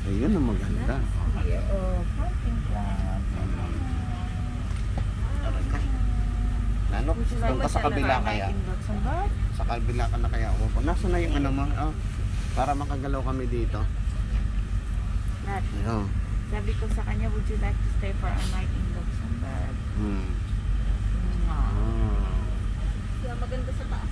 Ayun ang maganda. Oh, camping club. Nanok, doon ka sa kabila kaya. Sa kabila ka na kaya. Nasaan na yung ano mo? Oh, para makagalaw kami dito. Nat, Ayun. sabi ko sa kanya, would you like to stay for a night in Luxembourg? No. Kaya maganda sa taas.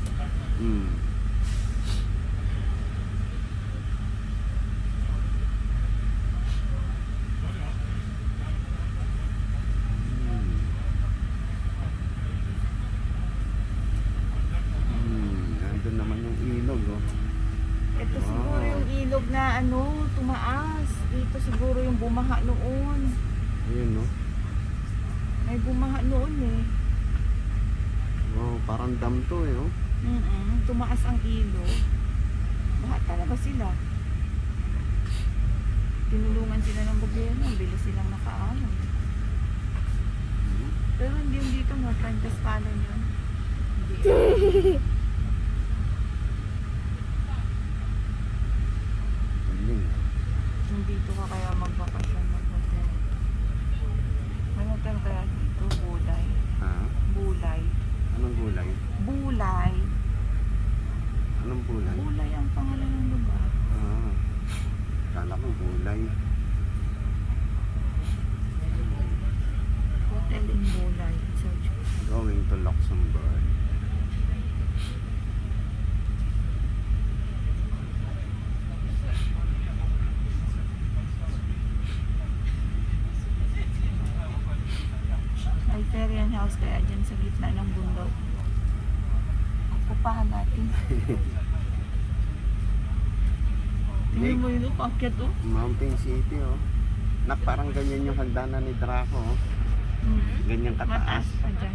Nandun naman yung ilog, oh. Ito Wow. siguro yung ilog na tumaas. Dito siguro yung bumaha noon. Ayun, no? May bumaha noon eh. Wow, parang dam to, eh, oh. Tumaas ang ilog. Baha talaga sila. Tinulungan sila ng gobyerno. Ang bilis silang nakaahon. Pero hindi yung dito mo. Frances Palon yun. Hindi. Galing. Dito ka kaya magbakasyon mag-hotel. May hotel kaya dito? Bulay. Ha? Bulay. Anong gulay? Bulay. Anong gulay? Bulay ang pangalan ng lugar. Ah, kala ko gulay. Hotel in Bulay. Search ko. Going to Luxembourg. May Ferian House kaya dyan sa gitna ng bundok. Pupahan natin. Tingnan mo yun, paakyat oh. Mountain City, oh. Parang ganyan yung hagdanan ni Draco, oh. Ganyan Mataas kataas. pa dyan.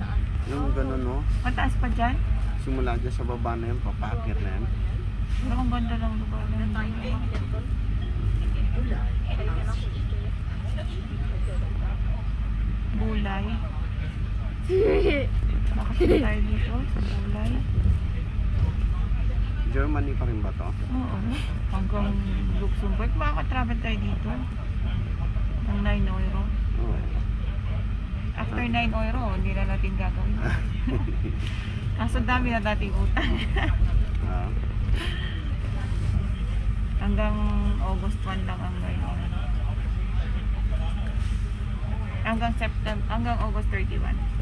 Yung ganun, oh. Mataas pa dyan? Simula dyan sa baba na yun, papakit na yan. Pero ang ganda ng lugar na yun. Bulay. Bakit ba tayo dito sa Bulay? Germany pa rin ba to? Oo. Hanggang Luxembourg. Makaka-travel tayo dito. Ng 9 euro. Oo. After 9 euro, hindi na natin gagawin. Kaso dami na nating utang. Ah. Hanggang August 1 lang ang ngayon. Hanggang August 31.